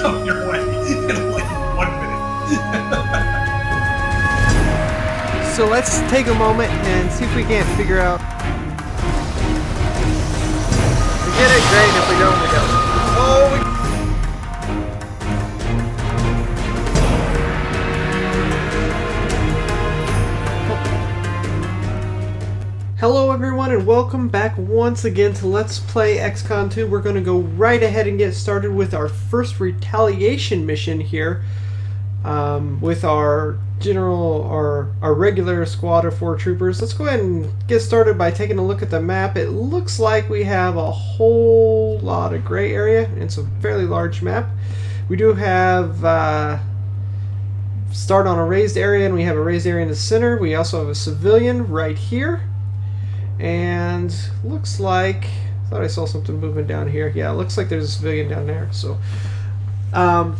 coming your way in like 1 minute. So let's take a moment and see if we can't figure out. We get it, great. If we don't, we don't. Oh, we... Hello everyone and welcome back once again to Let's Play XCOM2. We're going to go right ahead and get started with our first retaliation mission here. With our regular squad of 4 troopers. Let's go ahead and get started by taking a look at the map. It looks like we have a whole lot of gray area. It's a fairly large map. We do have start on a raised area, and we have a raised area in the center. We also have a civilian right here. And looks like, I thought I saw something moving down here. Yeah, it looks like there's a civilian down there. So, then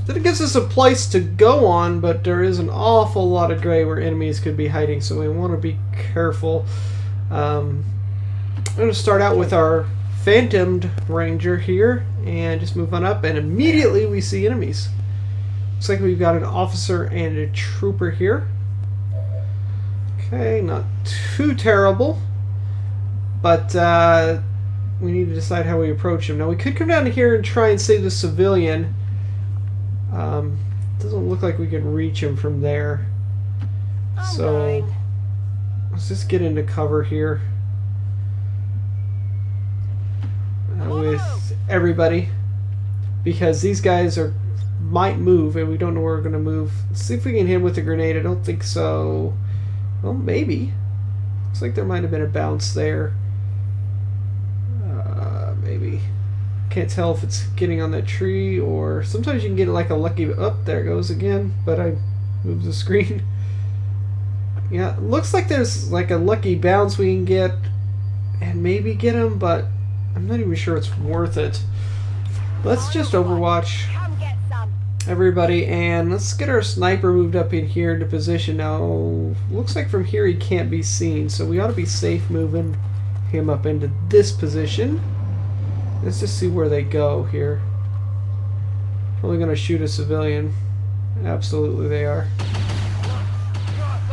it gives us a place to go on, but there is an awful lot of gray where enemies could be hiding, so we want to be careful. I'm going to start out with our phantomed ranger here, and just move on up, and immediately we see enemies. Looks like we've got an officer and a trooper here. Okay, not too terrible, but we need to decide how we approach him. Now we could come down here and try and save the civilian. Doesn't look like we can reach him from there. So let's just get into cover here with everybody, because these guys might move and we don't know where we're going to move. Let's see if we can hit him with a grenade. I don't think so. Well, maybe. Looks like there might have been a bounce there. Maybe. Can't tell if it's getting on that tree, or sometimes you can get like a lucky... Oh, there it goes again, but I moved the screen. Yeah, it looks like there's like a lucky bounce we can get and maybe get him, but I'm not even sure it's worth it. Let's just overwatch everybody, and let's get our sniper moved up in here into position. Now, looks like from here he can't be seen, so we ought to be safe moving him up into this position. Let's just see where they go here. Probably going to shoot a civilian. Absolutely they are.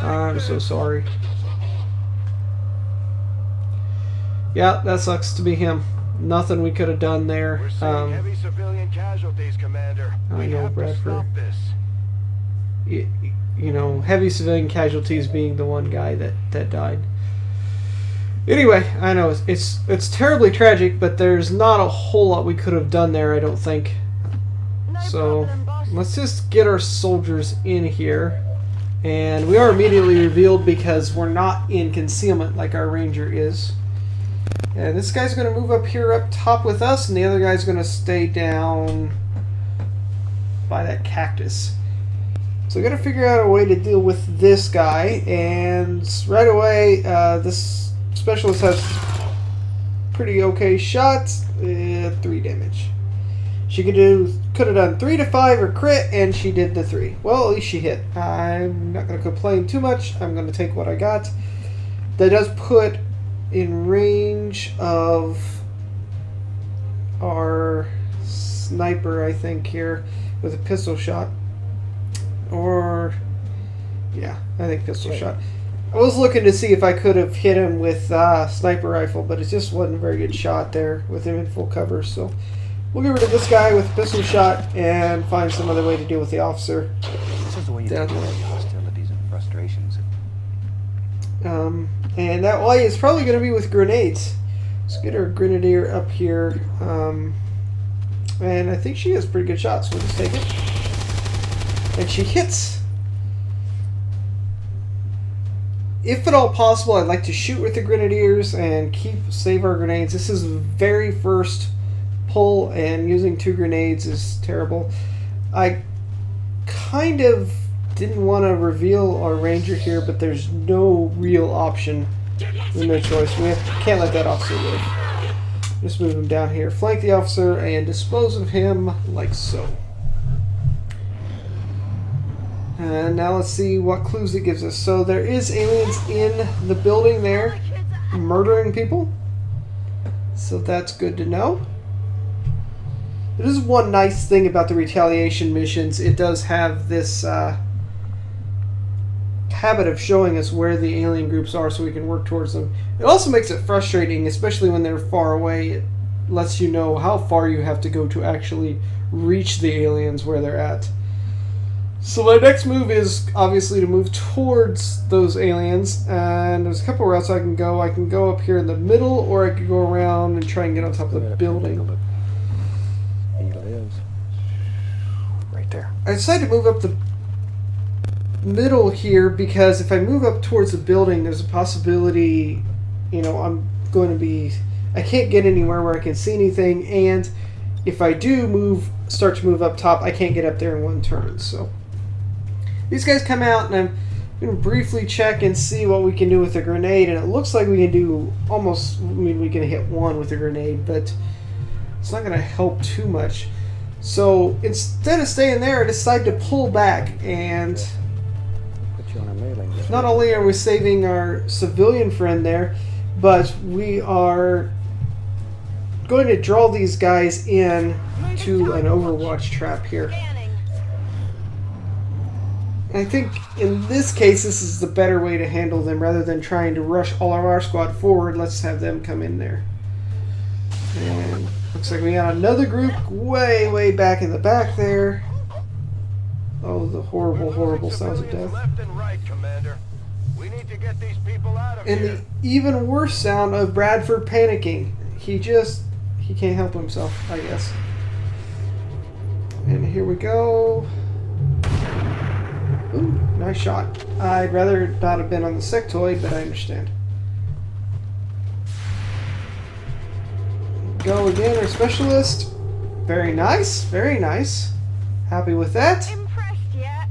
I'm so sorry. Yeah, that sucks to be him. Nothing we could have done there. We're seeing heavy civilian casualties, Commander. I know, Bradford. You know, heavy civilian casualties being the one guy that died. Anyway, I know it's terribly tragic, but there's not a whole lot we could have done there, I don't think. So let's just get our soldiers in here, and we are immediately revealed because we're not in concealment like our ranger is. And this guy's going to move up here up top with us, and the other guy's going to stay down by that cactus. So we got to figure out a way to deal with this guy, and right away this specialist has pretty okay shots. 3 damage. She could have done 3 to 5 or crit, and she did the 3. Well, at least she hit. I'm not going to complain too much. I'm going to take what I got. That does put in range of our sniper, I think, here with a pistol shot. Or, yeah, I think pistol shot. I was looking to see if I could have hit him with sniper rifle, but it just wasn't a very good shot there with him in full cover. So we'll get rid of this guy with pistol shot and find some other way to deal with the officer. This is the way you deal with hostilities and frustrations. And that way is probably going to be with grenades. Let's get our grenadier up here. And I think she has pretty good shots. We'll just take it. And she hits. If at all possible, I'd like to shoot with the grenadiers and save our grenades. This is the very first pull, and using 2 grenades is terrible. I kind of didn't want to reveal our ranger here, but there's no real option. There's no choice. Can't let that officer live. Just move him down here. Flank the officer and dispose of him like so. And now let's see what clues it gives us. So there is aliens in the building there murdering people. So that's good to know. There is one nice thing about the retaliation missions. It does have this habit of showing us where the alien groups are so we can work towards them. It also makes it frustrating, especially when they're far away. It lets you know how far you have to go to actually reach the aliens where they're at. So my next move is obviously to move towards those aliens, and there's a couple routes I can go. I can go up here in the middle, or I could go around and try and get on top of the building. He lives right there. I decided to move up the middle here because if I move up towards the building, there's a possibility, you know, I can't get anywhere where I can see anything, and if I do start to move up top, I can't get up there in one turn. So these guys come out, and I'm going to briefly check and see what we can do with a grenade, and it looks like we can do we can hit one with a grenade, but it's not going to help too much. So instead of staying there, I decided to pull back, and Put you on a mailing list. not only are we saving our civilian friend there, but we are going to draw these guys in to an Overwatch trap here. I think in this case, this is the better way to handle them rather than trying to rush all of our squad forward. Let's have them come in there. And looks like we got another group way back in the back there. Oh, the horrible, horrible sounds of death. Left and right, Commander. We need to get these people out of And here. the even worse sound of Bradford panicking. He can't help himself, I guess. And here we go. Ooh, nice shot. I'd rather not have been on the sectoid, but I understand. Go again, our specialist. Very nice, very nice. Happy with that. Impressed yet?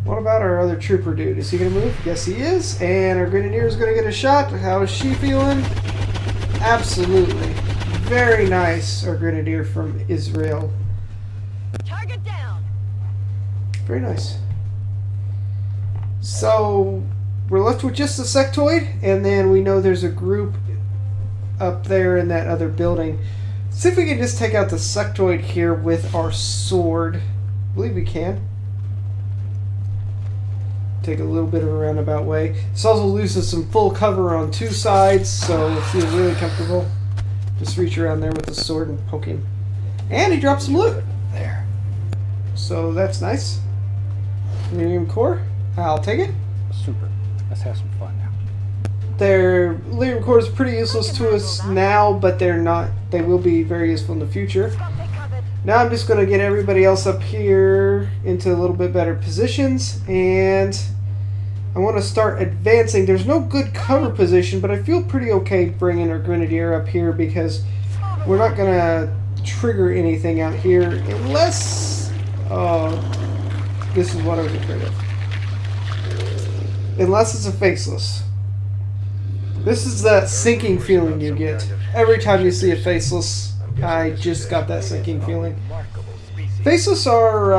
What about our other trooper dude? Is he going to move? Yes, he is. And our grenadier is going to get a shot. How is she feeling? Absolutely. Very nice, our grenadier from Israel. Target down. Very nice. So we're left with just the sectoid, and then we know there's a group up there in that other building. See if we can just take out the sectoid here with our sword. I believe we can. Take a little bit of a roundabout way. This also loses some full cover on two sides, so feel really comfortable. Just reach around there with the sword and poke him. And he dropped some loot. There. So that's nice. Medium core. I'll take it. Super. Let's have some fun now. Their Liam core is pretty useless to us now, but they're not. They will be very useful in the future. Got it covered. Now I'm just going to get everybody else up here into a little bit better positions, and I want to start advancing. There's no good cover position, but I feel pretty okay bringing our grenadier up here because we're not going to trigger anything out here unless... Oh, this is what I was afraid of. Unless it's a Faceless. This is that sinking feeling you get. Every time you see a Faceless, I just got that sinking feeling. Faceless are...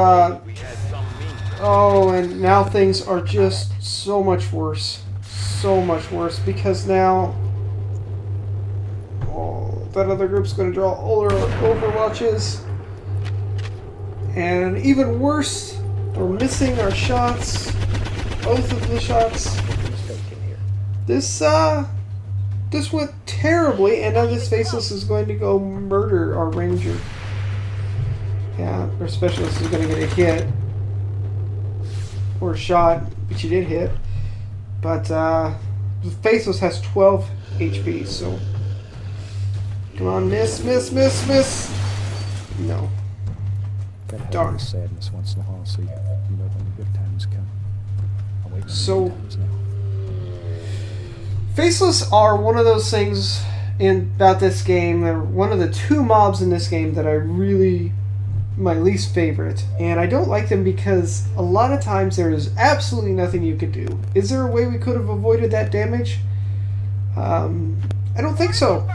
oh, and now things are just so much worse. So much worse, because now... Oh, that other group's going to draw all our Overwatches. And even worse, we're missing our shots. Both of the shots. This went terribly, and now this Faceless is going to go murder our Ranger. Yeah, our Specialist is going to get a hit. Or a shot, but she did hit. But, the Faceless has 12 HP, so... Come on, miss, miss, miss, miss! No. Gotta have Darn. a little sadness once in a while, so you know when the good times come. I'll wait for the So- good times now. Faceless are one of those things about this game. They're one of the two mobs in this game that I really... my least favorite. And I don't like them because a lot of times there is absolutely nothing you could do. Is there a way we could have avoided that damage? I don't think so.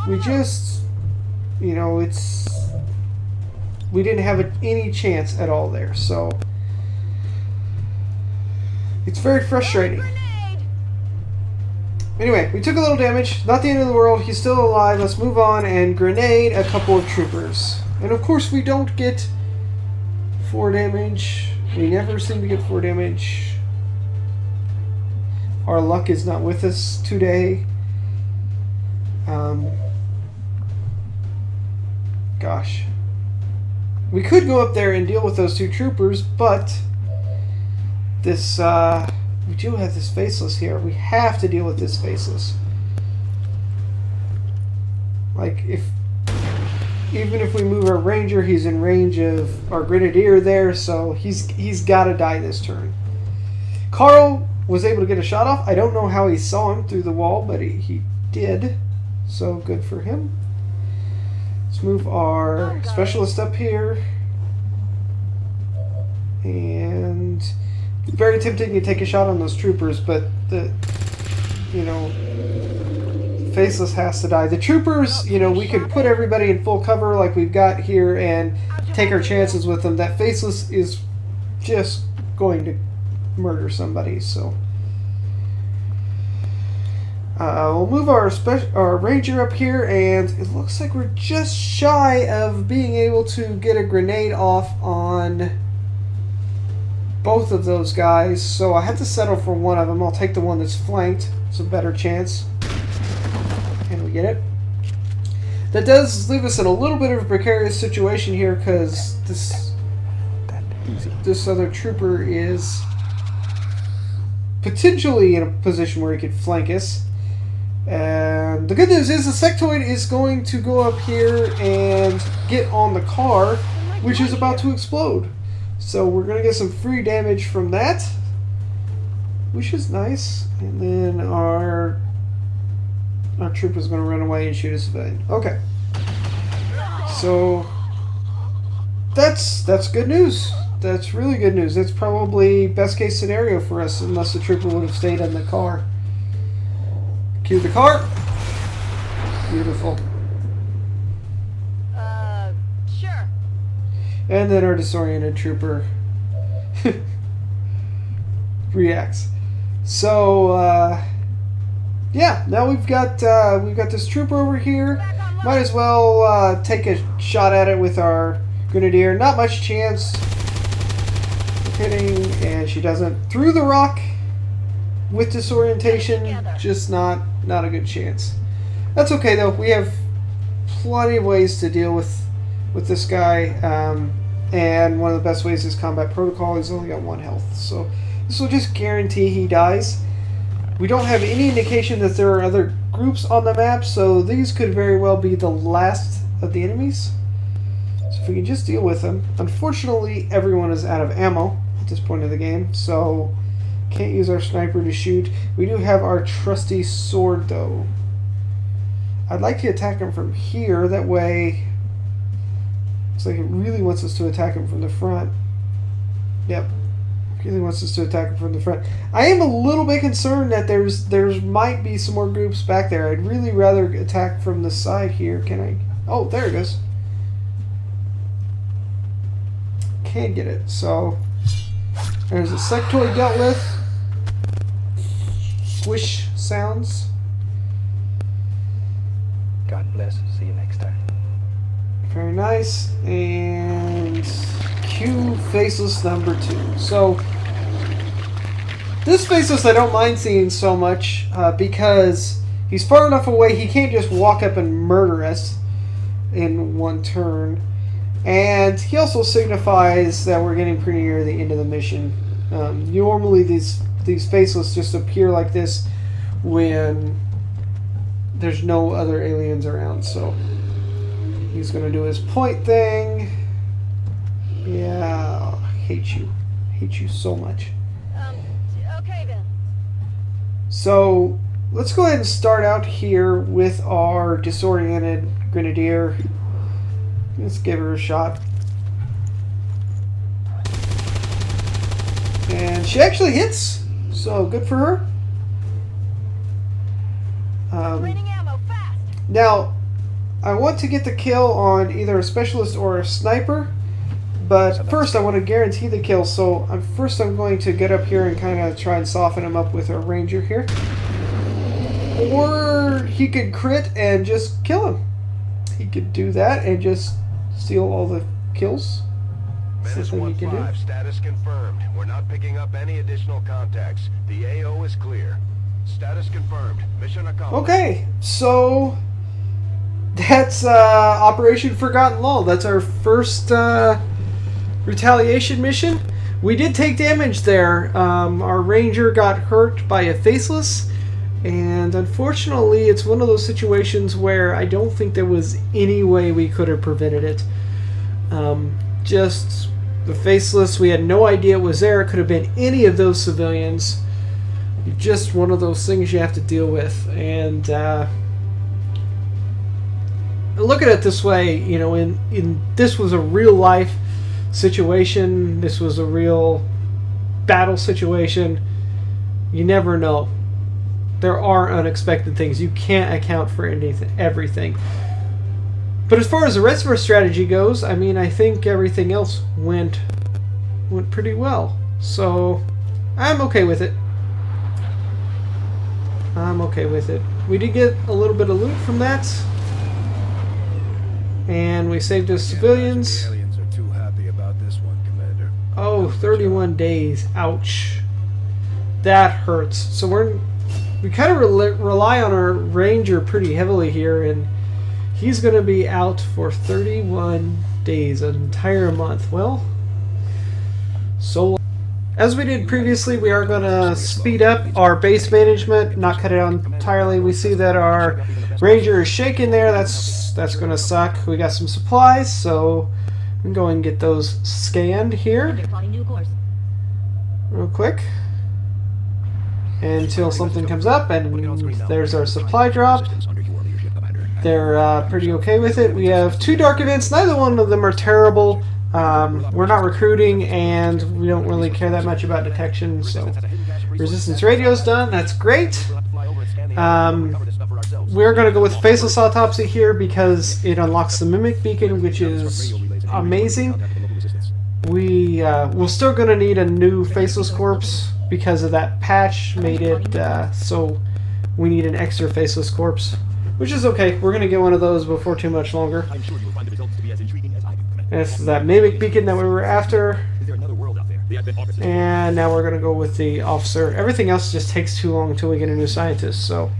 We just... you know, it's... we didn't have any chance at all there, so... it's very frustrating. Anyway, we took a little damage. Not the end of the world. He's still alive. Let's move on and grenade a couple of troopers. And of course we don't get 4 damage. We never seem to get 4 damage. Our luck is not with us today. Gosh. We could go up there and deal with those 2 troopers, but this, we do have this Faceless here. We have to deal with this Faceless. Like, even if we move our Ranger, he's in range of our Grenadier there, so he's got to die this turn. Carl was able to get a shot off. I don't know how he saw him through the wall, but he did, so good for him. Let's move our Specialist up here. And very tempting to take a shot on those troopers, but Faceless has to die. The troopers, we could put everybody in full cover like we've got here and take our chances with them. That Faceless is just going to murder somebody, so we'll move our Ranger up here, and it looks like we're just shy of being able to get a grenade off on both of those guys, so I have to settle for one of them. I'll take the one that's flanked. It's a better chance. And we get it. That does leave us in a little bit of a precarious situation here, because this other trooper is potentially in a position where he could flank us. And the good news is the sectoid is going to go up here and get on the car, which is about to explode. So we're going to get some free damage from that, which is nice. And then our trooper's going to run away and shoot a civilian. Okay. So that's good news. That's really good news. That's probably best case scenario for us, unless the trooper would have stayed in the car. Cue the car. Beautiful. Sure. And then our disoriented trooper reacts. So yeah, now we've got this trooper over here. Might as well take a shot at it with our Grenadier. Not much chance of hitting, and she doesn't. Through the rock with disorientation, just not a good chance. That's okay though. We have plenty of ways to deal with this guy, and one of the best ways is combat protocol. He's only got 1 health, so this will just guarantee he dies. We don't have any indication that there are other groups on the map, so these could very well be the last of the enemies. So if we can just deal with them. Unfortunately, everyone is out of ammo at this point of the game, so can't use our sniper to shoot. We do have our trusty sword, though. I'd like to attack him from here. That way, looks like it really wants us to attack him from the front. Yep. Really wants us to attack him from the front. I am a little bit concerned that there's might be some more groups back there. I'd really rather attack from the side here. Can I? Oh, there it goes. Can't get it. So there's a sectoid dealt with. Squish sounds. God bless. See you next time. Very nice. And cue Faceless number 2. So this Faceless I don't mind seeing so much because he's far enough away he can't just walk up and murder us in 1 turn. And he also signifies that we're getting pretty near the end of the mission. Normally these Faceless just appear like this when there's no other aliens around, so he's gonna do his point thing. Yeah, I hate you so much. Okay then. So let's go ahead and start out here with our disoriented Grenadier. Let's give her a shot. And she actually hits, so good for her. Raining ammo fast. Now, I want to get the kill on either a specialist or a sniper, but first I want to guarantee the kill, so I'm going to get up here and kind of try and soften him up with our Ranger here. Or he could crit and just kill him. He could do that and just steal all the kills. That's the Menace thing you can do. 1-5, status confirmed. We're not picking up any additional contacts. The AO is clear. Status confirmed. Mission accomplished. Okay, so that's Operation Forgotten Law. That's our first retaliation mission. We did take damage there. Our ranger got hurt by a Faceless, and unfortunately it's one of those situations where I don't think there was any way we could have prevented it. Just the Faceless, we had no idea it was there. It could have been any of those civilians. Just one of those things you have to deal with. And look at it this way, you know, in this was a real life situation. This was a real battle situation. You never know. There are unexpected things. You can't account for everything. But as far as the rest of our strategy goes, I mean, I think everything else went pretty well. So I'm okay with it. I'm okay with it. We did get a little bit of loot from that. And we saved us civilians. The aliens are too happy about this one, Commander. Oh, 31 days. Ouch. That hurts. So we kind of rely on our ranger pretty heavily here, and he's going to be out for 31 days, an entire month. Well, so as we did previously, we are going to speed up our base management, not cut it out entirely. We see that our ranger is shaking there. That's going to suck. We got some supplies, so we can go and get those scanned here real quick until something comes up, and there's our supply drop. They're pretty okay with it. We have 2 dark events. Neither one of them are terrible. We're not recruiting, and we don't really care that much about detection, so resistance radio's done. That's great. We're going to go with Faceless Autopsy here because it unlocks the Mimic Beacon, which is amazing. We're still going to need a new Faceless Corpse because of that patch made it so we need an extra Faceless Corpse, which is okay. We're going to get one of those before too much longer. It's that Mimic Beacon that we were after. And now we're going to go with the officer. Everything else just takes too long until we get a new scientist, so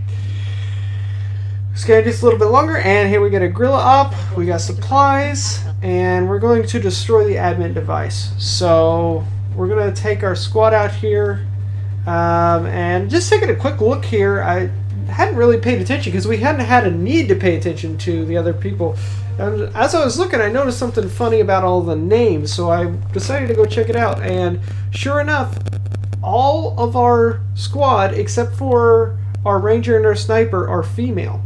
scan just a little bit longer, and here we get a gorilla op. We got supplies, and we're going to destroy the admin device. So we're going to take our squad out here, and just taking a quick look here. I hadn't really paid attention because we hadn't had a need to pay attention to the other people. And as I was looking, I noticed something funny about all the names, so I decided to go check it out. And sure enough, all of our squad, except for our ranger and our sniper, are female.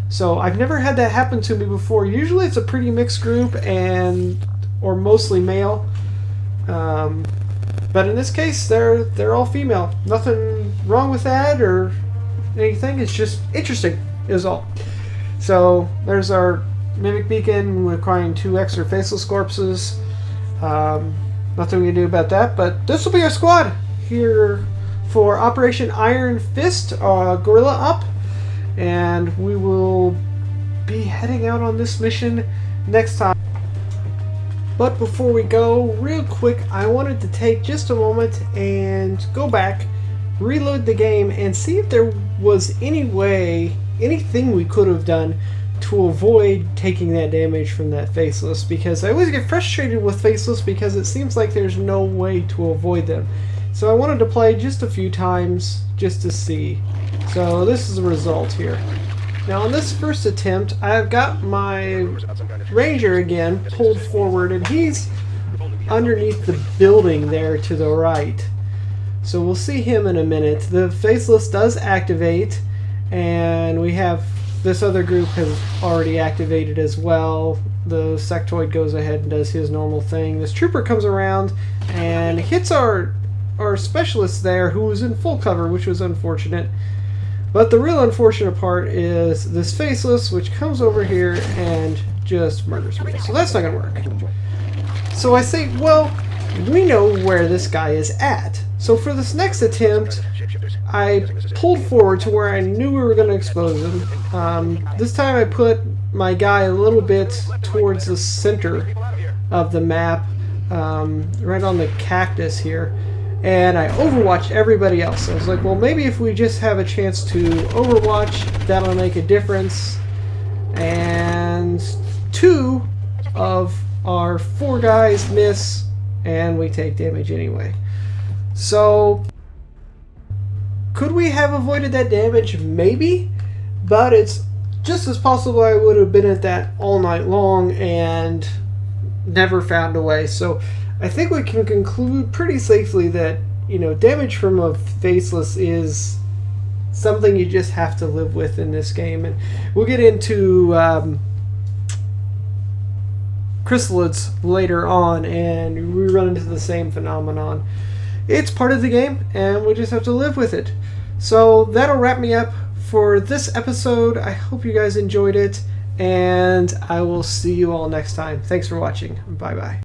So I've never had that happen to me before. Usually it's a pretty mixed group or mostly male. But in this case, they're all female. Nothing wrong with that or anything. It's just interesting is all. So there's our Mimic Beacon requiring 2 extra Faceless Corpses. Nothing we can do about that, but this will be our squad here for Operation Iron Fist, Gorilla Up, and we will be heading out on this mission next time. But before we go, real quick, I wanted to take just a moment and go back, reload the game, and see if there was anything we could have done to avoid taking that damage from that Faceless, because I always get frustrated with Faceless because it seems like there's no way to avoid them. So I wanted to play just a few times just to see. So this is the result here. Now on this first attempt, I've got my ranger again pulled forward, and he's underneath the building there to the right. So we'll see him in a minute. The Faceless does activate, and we have this other group has already activated as well. The sectoid goes ahead and does his normal thing. This trooper comes around and hits our specialist there, who was in full cover, which was unfortunate. But the real unfortunate part is this Faceless, which comes over here and just murders me. So that's not going to work. So I say, well, we know where this guy is at. So for this next attempt, I pulled forward to where I knew we were going to expose him. This time I put my guy a little bit towards the center of the map, right on the cactus here, and I overwatched everybody else. I was like, well, maybe if we just have a chance to overwatch, that'll make a difference. And 2 of our 4 guys miss, and we take damage anyway. So, could we have avoided that damage? Maybe, but it's just as possible I would have been at that all night long and never found a way. So I think we can conclude pretty safely that, you know, damage from a Faceless is something you just have to live with in this game. And we'll get into chrysalids later on, and we run into the same phenomenon. It's part of the game, and we just have to live with it. So that'll wrap me up for this episode. I hope you guys enjoyed it, and I will see you all next time. Thanks for watching. Bye-bye.